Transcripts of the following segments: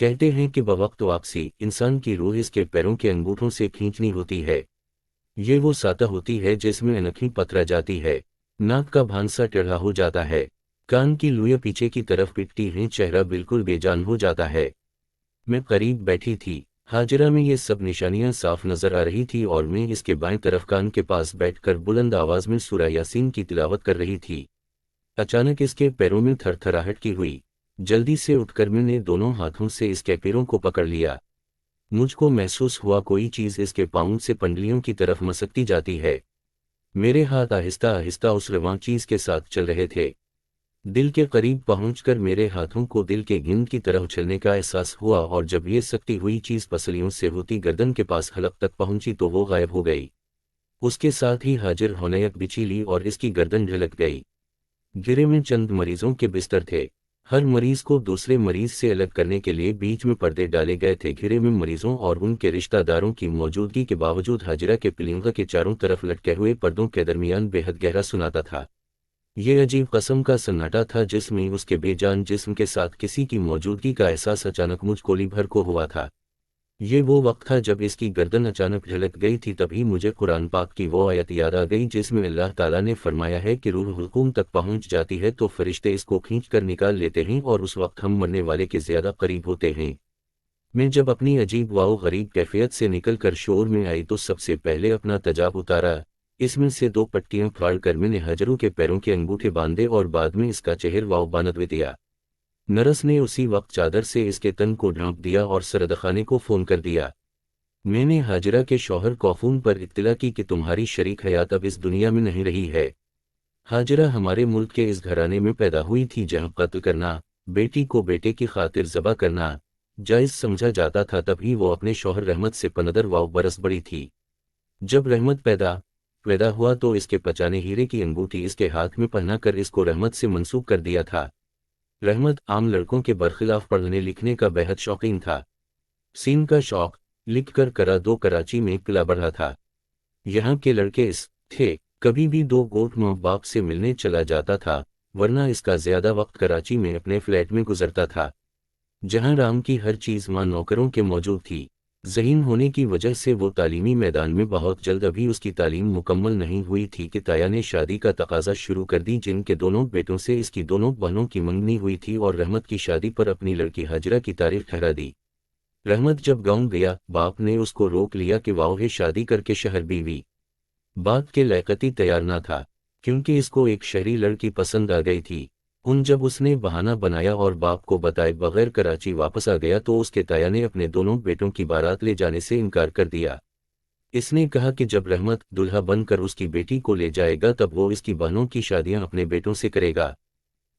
کہتے ہیں کہ بوقت واپسی انسان کی روح اس کے پیروں کے انگوٹھوں سے کھینچنی ہوتی ہے۔ یہ وہ سطح ہوتی ہے جس میں انکھی پتھرا جاتی ہے، ناک کا بھانسا ٹیڑھا ہو جاتا ہے، کان کی لویاں پیچھے کی طرف پٹتی ہیں، چہرہ بالکل بے جان ہو جاتا ہے۔ میں قریب بیٹھی تھی، ہاجرہ میں یہ سب نشانیاں صاف نظر آ رہی تھی، اور میں اس کے بائیں طرف کان کے پاس بیٹھ کر بلند آواز میں سورہ یاسین کی تلاوت کر رہی تھی۔ اچانک اس کے پیروں میں تھر تھراہٹ کی ہوئی۔ جلدی سے اٹھ کر میں نے دونوں ہاتھوں سے اس کے پیروں کو پکڑ لیا۔ مجھ کو محسوس ہوا کوئی چیز اس کے پاؤں سے پنڈلیوں کی طرف مسکتی جاتی ہے۔ میرے ہاتھ آہستہ آہستہ اس رواں چیز کے ساتھ چل رہے تھے۔ دل کے قریب پہنچ کر میرے ہاتھوں کو دل کے گند کی طرح اچھلنے کا احساس ہوا، اور جب یہ سکتی ہوئی چیز پسلیوں سے ہوتی گردن کے پاس حلق تک پہنچی تو وہ غائب ہو گئی۔ اس کے ساتھ ہی ہاجر ہونیت بچھی لی اور اس کی گردن جھلک گئی۔ گھیرے میں چند مریضوں کے بستر تھے۔ ہر مریض کو دوسرے مریض سے الگ کرنے کے لیے بیچ میں پردے ڈالے گئے تھے۔ گھیرے میں مریضوں اور ان کے رشتہ داروں کی موجودگی کے باوجود ہاجرہ کے پلنگ کے چاروں طرف لٹکے ہوئے پردوں کے درمیان بے حد گہرا سناٹا تھا۔ یہ عجیب قسم کا سناٹا تھا جس میں اس کے بے جان جسم کے ساتھ کسی کی موجودگی کا احساس اچانک مجھ کو لی بھر کو ہوا تھا۔ یہ وہ وقت تھا جب اس کی گردن اچانک جھلک گئی تھی، تبھی مجھے قرآن پاک کی وہ آیت یاد آ گئی جس میں اللہ تعالیٰ نے فرمایا ہے کہ روح حلقوم تک پہنچ جاتی ہے تو فرشتے اس کو کھینچ کر نکال لیتے ہیں، اور اس وقت ہم مرنے والے کے زیادہ قریب ہوتے ہیں۔ میں جب اپنی عجیب و غریب کیفیت سے نکل کر شعور میں آئی تو سب سے پہلے اپنا تجاب اتارا۔ اس میں سے 2 پٹیاں پھاڑ کر میں نے ہاجروں کے پیروں کے انگوٹھے باندھے اور بعد میں اس کا چہر باندھ دیا۔ نرس نے اسی وقت چادر سے اس کے تن کو ڈھانپ دیا اور سردخانے کو فون کر دیا۔ میں نے ہاجرہ کے شوہر کوفون پر اطلاع کی کہ تمہاری شریک حیات اب اس دنیا میں نہیں رہی ہے۔ ہاجرہ ہمارے ملک کے اس گھرانے میں پیدا ہوئی تھی جہاں قتل کرنا، بیٹی کو بیٹے کی خاطر ذبح کرنا جائز سمجھا جاتا تھا۔ تبھی وہ اپنے شوہر رحمت سے 15 برس بڑی تھی۔ جب رحمت پیدا ہوا تو اس کے پچانے ہیرے کی انگوٹھی اس کے ہاتھ میں پہنا کر اس کو رحمت سے منسوب کر دیا تھا۔ رحمت عام لڑکوں کے برخلاف پڑھنے لکھنے کا بہت شوقین تھا۔ سین کا شوق لکھ کر کراچی میں پلا بڑھا تھا۔ یہاں کے لڑکے اس تھے، کبھی بھی 2 گوٹ ماں باپ سے ملنے چلا جاتا تھا، ورنہ اس کا زیادہ وقت کراچی میں اپنے فلیٹ میں گزرتا تھا، جہاں رام کی ہر چیز ماں نوکروں کے موجود تھی۔ ذہین ہونے کی وجہ سے وہ تعلیمی میدان میں بہت جلد، ابھی اس کی تعلیم مکمل نہیں ہوئی تھی کہ تایا نے شادی کا تقاضا شروع کر دی، جن کے دونوں بیٹوں سے اس کی دونوں بہنوں کی منگنی ہوئی تھی، اور رحمت کی شادی پر اپنی لڑکی ہاجرہ کی تاریخ ٹھہرا دی۔ رحمت جب گاؤں گیا، باپ نے اس کو روک لیا کہ واہ شادی کر کے شہر بیوی بات کے لیاقتی تیار نہ تھا، کیونکہ اس کو ایک شہری لڑکی پسند آ گئی تھی۔ جب اس نے بہانہ بنایا اور باپ کو بتائے بغیر کراچی واپس آ گیا تو اس کے تایا نے اپنے دونوں بیٹوں کی بارات لے جانے سے انکار کر دیا۔ اس نے کہا کہ جب رحمت دلہا بن کر اس کی بیٹی کو لے جائے گا تب وہ اس کی بہنوں کی شادیاں اپنے بیٹوں سے کرے گا۔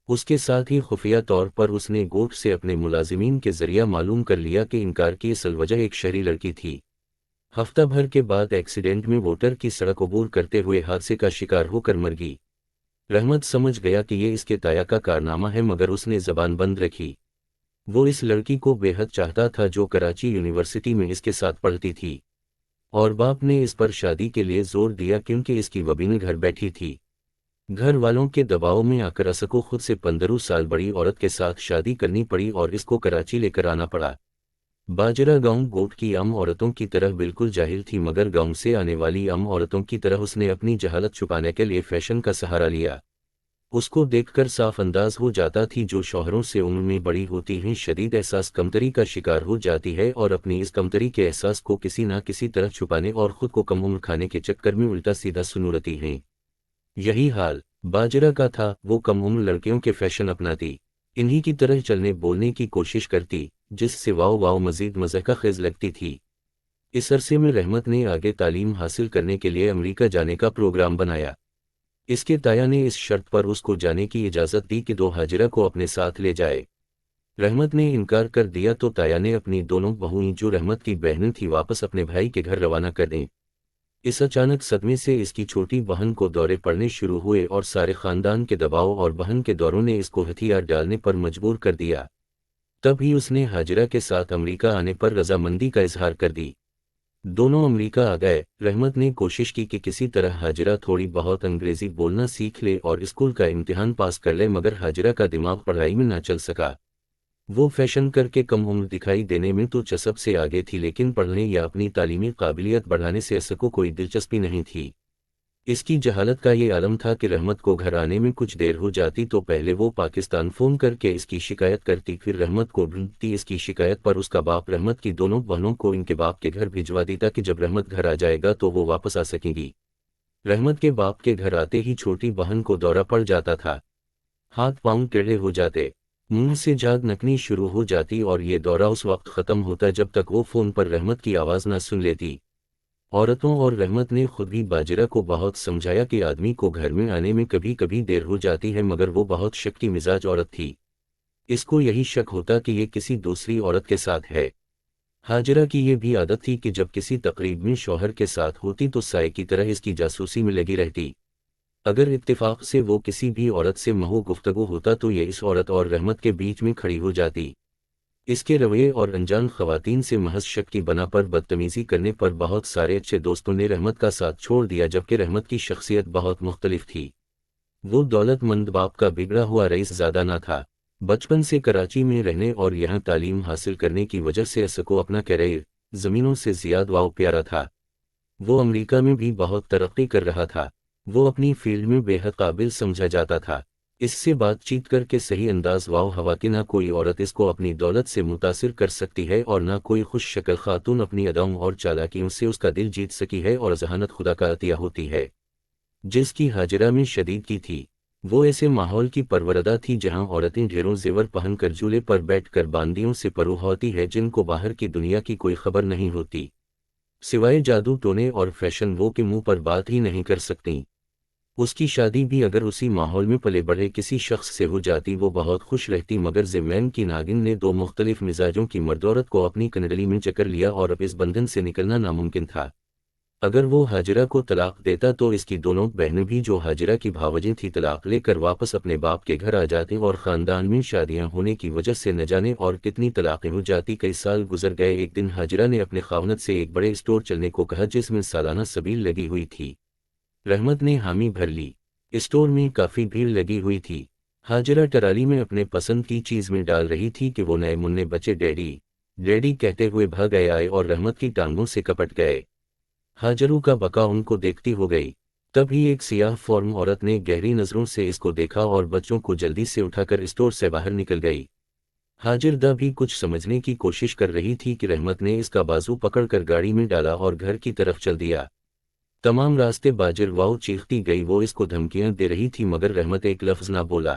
اس کے ساتھ ہی خفیہ طور پر اس نے گوٹ سے اپنے ملازمین کے ذریعہ معلوم کر لیا کہ انکار کی اصل وجہ ایک شہری لڑکی تھی۔ ہفتہ بھر کے بعد ایکسیڈنٹ میں ووٹر کی سڑک عبور کرتے ہوئے حادثے کا شکار ہو کر مر گئی۔ رحمت سمجھ گیا کہ یہ اس کے تایا کا کارنامہ ہے، مگر اس نے زبان بند رکھی۔ وہ اس لڑکی کو بے حد چاہتا تھا جو کراچی یونیورسٹی میں اس کے ساتھ پڑھتی تھی، اور باپ نے اس پر شادی کے لیے زور دیا کیونکہ اس کی وبین گھر بیٹھی تھی۔ گھر والوں کے دباؤ میں آ کر اس کو خود سے 15 سال بڑی عورت کے ساتھ شادی کرنی پڑی اور اس کو کراچی لے کر آنا پڑا۔ باجرہ گاؤں گوٹ کی عام عورتوں کی طرح بالکل جاہل تھی، مگر گاؤں سے آنے والی عام عورتوں کی طرح اس نے اپنی جہالت چھپانے کے لیے فیشن کا سہارا لیا۔ اس کو دیکھ کر صاف انداز ہو جاتا تھی جو شوہروں سے عمر میں بڑی ہوتی ہیں شدید احساس کمتری کا شکار ہو جاتی ہے، اور اپنی اس کمتری کے احساس کو کسی نہ کسی طرح چھپانے اور خود کو کم عمر کھانے کے چکر میں الٹا سیدھا سنورتی ہیں۔ یہی حال باجرہ کا تھا، وہ کم عمر لڑکیوں کے فیشن اپناتی، انہی کی طرح چلنے بولنے کی کوشش کرتی، جس سے واؤ مزید مضحکہ خیز لگتی تھی۔ اس عرصے میں رحمت نے آگے تعلیم حاصل کرنے کے لیے امریکہ جانے کا پروگرام بنایا۔ اس کے تایا نے اس شرط پر اس کو جانے کی اجازت دی کہ 2 ہاجرہ کو اپنے ساتھ لے جائے۔ رحمت نے انکار کر دیا تو تایا نے اپنی دونوں بہوئیں جو رحمت کی بہنیں تھیں واپس اپنے بھائی کے گھر روانہ کر دیں۔ اس اچانک صدمے سے اس کی چھوٹی بہن کو دورے پڑنے شروع ہوئے اور سارے خاندان کے دباؤ اور بہن کے دوروں نے اس کو ہتھیار ڈالنے پر مجبور کر دیا۔ تب ہی اس نے ہاجرہ کے ساتھ امریکہ آنے پر رضامندی کا اظہار کر دی۔ دونوں امریکہ آ گئے۔ رحمت نے کوشش کی کہ کسی طرح ہاجرہ تھوڑی بہت انگریزی بولنا سیکھ لے اور اسکول کا امتحان پاس کر لے، مگر ہاجرہ کا دماغ پڑھائی میں نہ چل سکا۔ وہ فیشن کر کے کم عمر دکھائی دینے میں تو چسپ سے آگے تھی، لیکن پڑھنے یا اپنی تعلیمی قابلیت بڑھانے سے اس کو کوئی دلچسپی نہیں تھی۔ اس کی جہالت کا یہ عالم تھا کہ رحمت کو گھر آنے میں کچھ دیر ہو جاتی تو پہلے وہ پاکستان فون کر کے اس کی شکایت کرتی، پھر رحمت کو ڈھونڈتی۔ اس کی شکایت پر اس کا باپ رحمت کی دونوں بہنوں کو ان کے باپ کے گھر بھجوا دیتا کہ جب رحمت گھر آ جائے گا تو وہ واپس آ سکیں گی۔ رحمت کے باپ کے گھر آتے ہی چھوٹی بہن کو دورہ پڑ جاتا تھا، ہاتھ پاؤں ٹیڑھے ہو جاتے، منہ سے جھاگ نکلنی شروع ہو جاتی، اور یہ دورہ اس وقت ختم ہوتا جب تک وہ فون پر رحمت کی آواز نہ سن لیتی۔ عورتوں اور رحمت نے خود بھی باجرہ کو بہت سمجھایا کہ آدمی کو گھر میں آنے میں کبھی کبھی دیر ہو جاتی ہے، مگر وہ بہت شکی مزاج عورت تھی۔ اس کو یہی شک ہوتا کہ یہ کسی دوسری عورت کے ساتھ ہے۔ ہاجرہ کی یہ بھی عادت تھی کہ جب کسی تقریب میں شوہر کے ساتھ ہوتی تو سائے کی طرح اس کی جاسوسی میں لگی رہتی۔ اگر اتفاق سے وہ کسی بھی عورت سے محو گفتگو ہوتا تو یہ اس عورت اور رحمت کے بیچ میں کھڑی ہو جاتی۔ اس کے رویے اور انجان خواتین سے محض شک کی بنا پر بدتمیزی کرنے پر بہت سارے اچھے دوستوں نے رحمت کا ساتھ چھوڑ دیا، جبکہ رحمت کی شخصیت بہت مختلف تھی۔ وہ دولت مند باپ کا بگڑا ہوا رئیس زادہ نہ تھا۔ بچپن سے کراچی میں رہنے اور یہاں تعلیم حاصل کرنے کی وجہ سے اس کو اپنا کیریئر زمینوں سے زیادہ واو پیارا تھا۔ وہ امریکہ میں بھی بہت ترقی کر رہا تھا۔ وہ اپنی فیلڈ میں بے حد قابل سمجھا جاتا تھا۔ اس سے بات چیت کر کے صحیح انداز واو ہوا کہ نہ کوئی عورت اس کو اپنی دولت سے متاثر کر سکتی ہے اور نہ کوئی خوش شکل خاتون اپنی اداؤں اور چالاکیوں سے اس کا دل جیت سکی ہے، اور ذہانت خدا کا عطیہ ہوتی ہے جس کی ہاجرہ میں شدید کی تھی۔ وہ ایسے ماحول کی پروردہ تھی جہاں عورتیں ڈھیروں زیور پہن کر جولے پر بیٹھ کر باندیوں سے پرو ہوتی ہے، جن کو باہر کی دنیا کی کوئی خبر نہیں ہوتی سوائے جادو ٹونے اور فیشن، وہ کے منہ پر بات ہی نہیں کر سکتیں۔ اس کی شادی بھی اگر اسی ماحول میں پلے بڑھے کسی شخص سے ہو جاتی وہ بہت خوش رہتی، مگر زمین کی ناگن نے دو مختلف مزاجوں کی مرد عورت کو اپنی کنڈلی میں جکر لیا اور اب اس بندھن سے نکلنا ناممکن تھا۔ اگر وہ ہاجرہ کو طلاق دیتا تو اس کی دونوں بہنیں بھی جو ہاجرہ کی بھاوجیں تھیں طلاق لے کر واپس اپنے باپ کے گھر آ جاتی، اور خاندان میں شادیاں ہونے کی وجہ سے نہ جانے اور کتنی طلاقیں ہو جاتی۔ کئی سال گزر گئے۔ ایک دن ہاجرہ نے اپنے خاوند سے ایک بڑے اسٹور چلنے کو کہا جس میں سالانہ سبیل لگی ہوئی تھی۔ رحمت نے حامی بھر لی۔ اسٹور میں کافی بھیڑ لگی ہوئی تھی۔ ہاجرہ ٹرالی میں اپنے پسند کی چیز میں ڈال رہی تھی کہ وہ نئے منہ بچے ڈیڈی ڈیڈی کہتے ہوئے بھاگ آئے اور رحمت کی ٹانگوں سے کپٹ گئے۔ ہاجرو کا بقا ان کو دیکھتی ہو گئی۔ تب ہی ایک سیاہ فارم عورت نے گہری نظروں سے اس کو دیکھا اور بچوں کو جلدی سے اٹھا کر اسٹور سے باہر نکل گئی۔ ہاجردہ بھی کچھ سمجھنے کی کوشش کر رہی تھی کہ رحمت نے اس کا بازو پکڑ کر گاڑی میں ڈالا اور گھر کی طرف چل دیا۔ تمام راستے باجر واؤ چیختی گئی، وہ اس کو دھمکیاں دے رہی تھی مگر رحمت ایک لفظ نہ بولا۔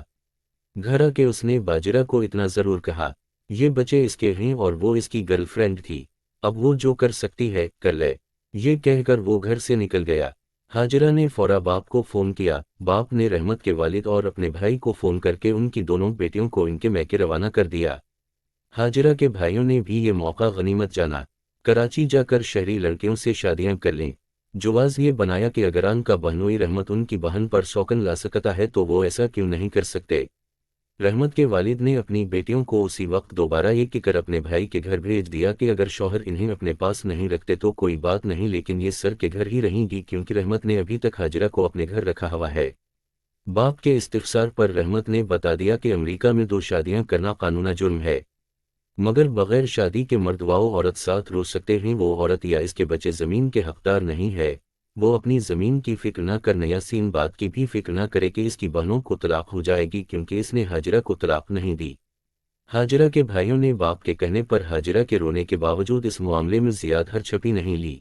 گھر آ کے اس نے باجرہ کو اتنا ضرور کہا، یہ بچے اس کے ہیں اور وہ اس کی گرل فرینڈ تھی، اب وہ جو کر سکتی ہے کر لے۔ یہ کہہ کر وہ گھر سے نکل گیا۔ ہاجرہ نے فوراً باپ کو فون کیا۔ باپ نے رحمت کے والد اور اپنے بھائی کو فون کر کے ان کی دونوں بیٹیوں کو ان کے میکے روانہ کر دیا۔ ہاجرہ کے بھائیوں نے بھی یہ موقع غنیمت جانا، کراچی جا کر شہری لڑکیوں سے شادیاں کر لیں۔ جواز یہ بنایا کہ اگر ان کا بہنوئی رحمت ان کی بہن پر سوکن لا سکتا ہے تو وہ ایسا کیوں نہیں کر سکتے۔ رحمت کے والد نے اپنی بیٹیوں کو اسی وقت دوبارہ یہ کہہ کر اپنے بھائی کے گھر بھیج دیا کہ اگر شوہر انہیں اپنے پاس نہیں رکھتے تو کوئی بات نہیں، لیکن یہ سر کے گھر ہی رہیں گی کیونکہ رحمت نے ابھی تک ہاجرہ کو اپنے گھر رکھا ہوا ہے۔ باپ کے استفسار پر رحمت نے بتا دیا کہ امریکہ میں دو شادیاں کرنا قانونی جرم ہے، مگر بغیر شادی کے مرد واؤ عورت ساتھ رو سکتے ہیں۔ وہ عورت یا اس کے بچے زمین کے حقدار نہیں ہے۔ وہ اپنی زمین کی فکر نہ کرنے یا سین بات کی بھی فکر نہ کرے کہ اس کی بہنوں کو طلاق ہو جائے گی کیونکہ اس نے ہاجرہ کو طلاق نہیں دی۔ ہاجرہ کے بھائیوں نے باپ کے کہنے پر ہاجرہ کے رونے کے باوجود اس معاملے میں زیادہ ہرچھپی نہیں لی۔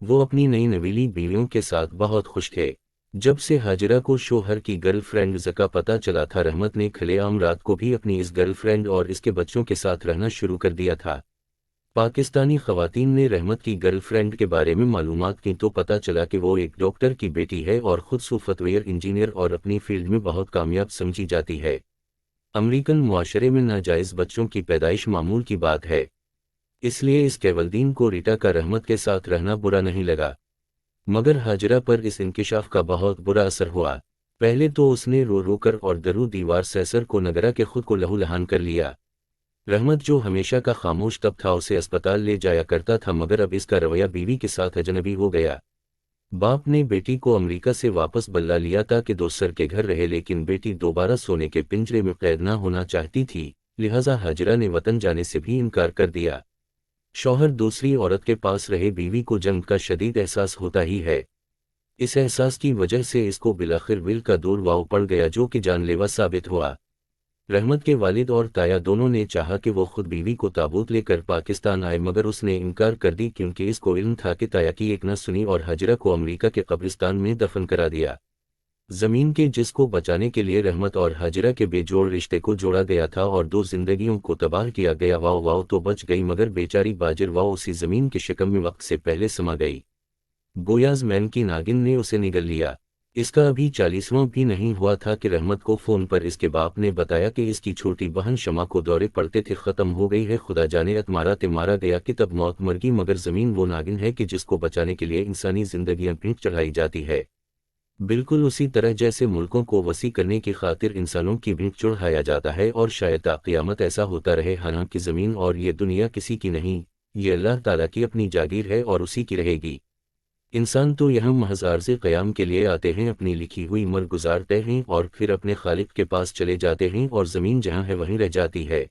وہ اپنی نئی نویلی بیویوں کے ساتھ بہت خوش تھے۔ جب سے ہاجرہ کو شوہر کی گرل فرینڈ کا پتہ چلا تھا، رحمت نے کھلے عام رات کو بھی اپنی اس گرل فرینڈ اور اس کے بچوں کے ساتھ رہنا شروع کر دیا تھا۔ پاکستانی خواتین نے رحمت کی گرل فرینڈ کے بارے میں معلومات کی تو پتہ چلا کہ وہ ایک ڈاکٹر کی بیٹی ہے اور خود سافٹ ویئر انجینئر اور اپنی فیلڈ میں بہت کامیاب سمجھی جاتی ہے۔ امریکن معاشرے میں ناجائز بچوں کی پیدائش معمول کی بات ہے، اس لیے اس کے والدین کو ریٹا کا رحمت کے ساتھ رہنا برا نہیں لگا، مگر ہاجرہ پر اس انکشاف کا بہت برا اثر ہوا۔ پہلے تو اس نے رو رو کر اور درو دیوار سے سر کو نگرا کے خود کو لہو لہان کر لیا۔ رحمت جو ہمیشہ کا خاموش تب تھا اسے اسپتال لے جایا کرتا تھا، مگر اب اس کا رویہ بیوی کے ساتھ اجنبی ہو گیا۔ باپ نے بیٹی کو امریکہ سے واپس بلا لیا تاکہ دوسر کے گھر رہے، لیکن بیٹی دوبارہ سونے کے پنجرے میں قید نہ ہونا چاہتی تھی۔ لہذا ہاجرہ نے وطن جانے سے بھی انکار کر دیا۔ شوہر دوسری عورت کے پاس رہے بیوی کو جنگ کا شدید احساس ہوتا ہی ہے۔ اس احساس کی وجہ سے اس کو بالآخر ول کا دور واؤ پڑ گیا جو کہ جان لیوا ثابت ہوا۔ رحمت کے والد اور تایا دونوں نے چاہا کہ وہ خود بیوی کو تابوت لے کر پاکستان آئے، مگر اس نے انکار کر دی کیونکہ اس کو علم تھا کہ تایا کی ایک نہ سنی اور ہاجرہ کو امریکہ کے قبرستان میں دفن کرا دیا۔ زمین کے جس کو بچانے کے لیے رحمت اور ہاجرہ کے بے جوڑ رشتے کو جوڑا گیا تھا اور دو زندگیوں کو تباہ کیا گیا، واؤ واؤ تو بچ گئی، مگر بیچاری باجر واؤ اسی زمین کے شکم میں وقت سے پہلے سما گئی۔ بویاز مین کی ناگن نے اسے نگل لیا۔ اس کا ابھی 40واں بھی نہیں ہوا تھا کہ رحمت کو فون پر اس کے باپ نے بتایا کہ اس کی چھوٹی بہن شمع کو دورے پڑتے تھے ختم ہو گئی ہے، خدا جانے اتمارا تے مارا گیا کہ تب موت مر گئی، مگر زمین وہ ناگن ہے کہ جس کو بچانے کے لیے انسانی زندگیاں پیٹ چڑھائی جاتی ہے، بالکل اسی طرح جیسے ملکوں کو وسیع کرنے کی خاطر انسانوں کی بھیڑ چڑھایا جاتا ہے، اور شاید تا قیامت ایسا ہوتا رہے، حالانکہ زمین اور یہ دنیا کسی کی نہیں، یہ اللہ تعالیٰ کی اپنی جاگیر ہے اور اسی کی رہے گی۔ انسان تو یہاں محض عرض قیام کے لیے آتے ہیں، اپنی لکھی ہوئی عمر گزارتے ہیں اور پھر اپنے خالق کے پاس چلے جاتے ہیں، اور زمین جہاں ہے وہیں رہ جاتی ہے۔